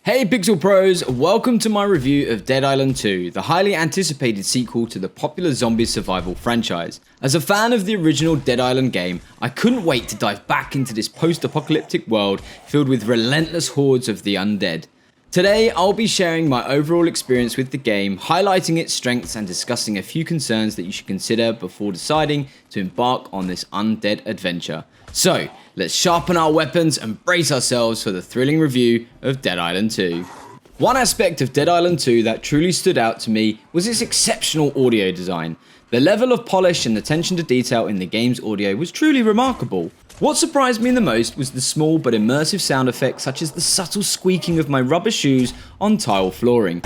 Hey Pixel Pros, welcome to my review of Dead Island 2, the highly anticipated sequel to the popular zombie survival franchise. As a fan of the original Dead Island game, I couldn't wait to dive back into this post-apocalyptic world filled with relentless hordes of the undead. Today, I'll be sharing my overall experience with the game, highlighting its strengths and discussing a few concerns that you should consider before deciding to embark on this undead adventure. So, let's sharpen our weapons and brace ourselves for the thrilling review of Dead Island 2. One aspect of Dead Island 2 that truly stood out to me was its exceptional audio design. The level of polish and attention to detail in the game's audio was truly remarkable. What surprised me the most was the small but immersive sound effects such as the subtle squeaking of my rubber shoes on tile flooring.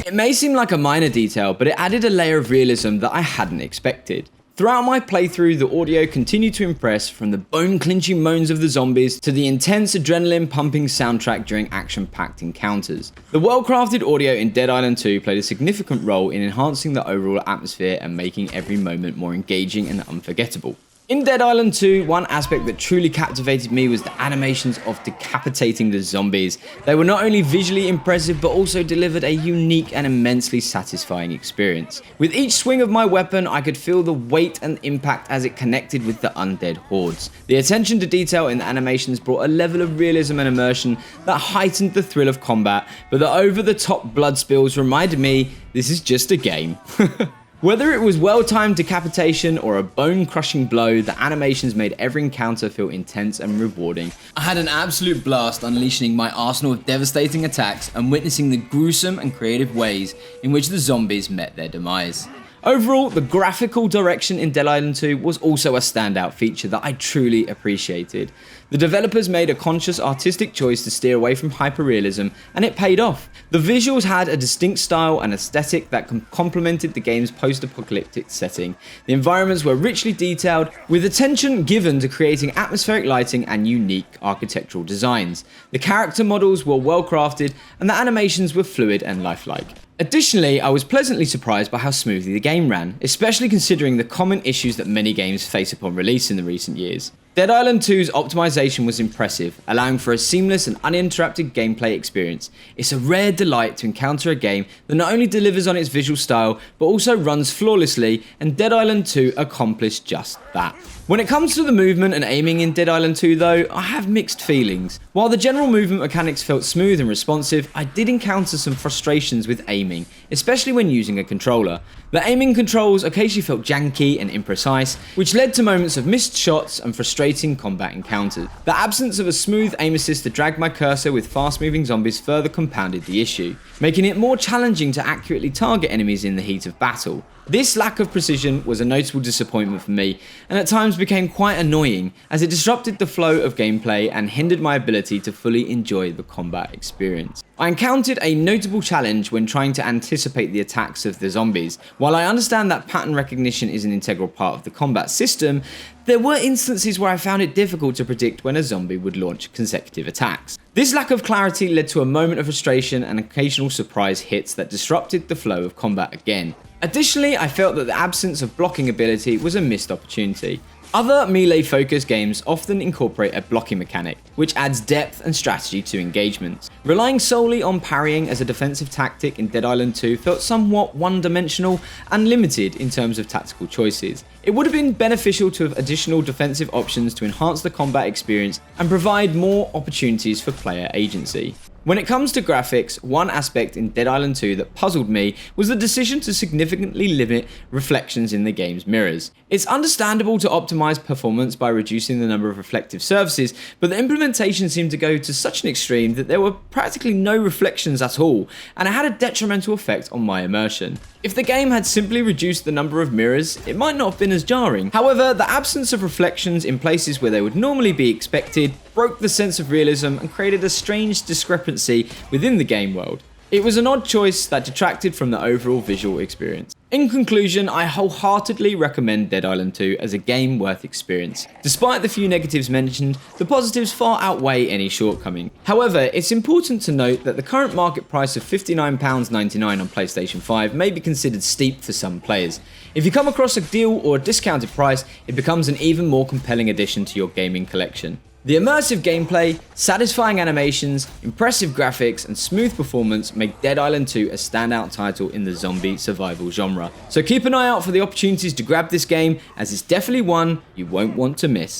It may seem like a minor detail, but it added a layer of realism that I hadn't expected. Throughout my playthrough, the audio continued to impress, from the bone-clinching moans of the zombies to the intense adrenaline-pumping soundtrack during action-packed encounters. The well-crafted audio in Dead Island 2 played a significant role in enhancing the overall atmosphere and making every moment more engaging and unforgettable. In Dead Island 2, one aspect that truly captivated me was the animations of decapitating the zombies. They were not only visually impressive, but also delivered a unique and immensely satisfying experience. With each swing of my weapon, I could feel the weight and impact as it connected with the undead hordes. The attention to detail in the animations brought a level of realism and immersion that heightened the thrill of combat, but the over-the-top blood spills reminded me this is just a game. Whether it was well-timed decapitation or a bone-crushing blow, the animations made every encounter feel intense and rewarding. I had an absolute blast unleashing my arsenal of devastating attacks and witnessing the gruesome and creative ways in which the zombies met their demise. Overall, the graphical direction in Dead Island 2 was also a standout feature that I truly appreciated. The developers made a conscious artistic choice to steer away from hyperrealism, and it paid off. The visuals had a distinct style and aesthetic that complemented the game's post-apocalyptic setting. The environments were richly detailed, with attention given to creating atmospheric lighting and unique architectural designs. The character models were well crafted, and the animations were fluid and lifelike. Additionally, I was pleasantly surprised by how smoothly the game ran, especially considering the common issues that many games face upon release in the recent years. Dead Island 2's optimization was impressive, allowing for a seamless and uninterrupted gameplay experience. It's a rare delight to encounter a game that not only delivers on its visual style, but also runs flawlessly, and Dead Island 2 accomplished just that. When it comes to the movement and aiming in Dead Island 2 though, I have mixed feelings. While the general movement mechanics felt smooth and responsive, I did encounter some frustrations with aiming, especially when using a controller. The aiming controls occasionally felt janky and imprecise, which led to moments of missed shots and frustrating combat encounters. The absence of a smooth aim assist to drag my cursor with fast-moving zombies further compounded the issue, making it more challenging to accurately target enemies in the heat of battle. This lack of precision was a notable disappointment for me, and at times became quite annoying as it disrupted the flow of gameplay and hindered my ability to fully enjoy the combat experience. I encountered a notable challenge when trying to anticipate the attacks of the zombies. While I understand that pattern recognition is an integral part of the combat system, there were instances where I found it difficult to predict when a zombie would launch consecutive attacks. This lack of clarity led to a moment of frustration and occasional surprise hits that disrupted the flow of combat again. Additionally, I felt that the absence of blocking ability was a missed opportunity. Other melee-focused games often incorporate a blocking mechanic, which adds depth and strategy to engagements. Relying solely on parrying as a defensive tactic in Dead Island 2 felt somewhat one-dimensional and limited in terms of tactical choices. It would have been beneficial to have additional defensive options to enhance the combat experience and provide more opportunities for player agency. When it comes to graphics, one aspect in Dead Island 2 that puzzled me was the decision to significantly limit reflections in the game's mirrors. It's understandable to optimize performance by reducing the number of reflective surfaces, but the implementation seemed to go to such an extreme that there were practically no reflections at all, and it had a detrimental effect on my immersion. If the game had simply reduced the number of mirrors, it might not have been as jarring. However, the absence of reflections in places where they would normally be expected broke the sense of realism and created a strange discrepancy within the game world. It was an odd choice that detracted from the overall visual experience. In conclusion, I wholeheartedly recommend Dead Island 2 as a game worth experience. Despite the few negatives mentioned, the positives far outweigh any shortcoming. However, it's important to note that the current market price of £59.99 on PlayStation 5 may be considered steep for some players. If you come across a deal or a discounted price, it becomes an even more compelling addition to your gaming collection. The immersive gameplay, satisfying animations, impressive graphics, and smooth performance make Dead Island 2 a standout title in the zombie survival genre. So keep an eye out for the opportunities to grab this game, as it's definitely one you won't want to miss.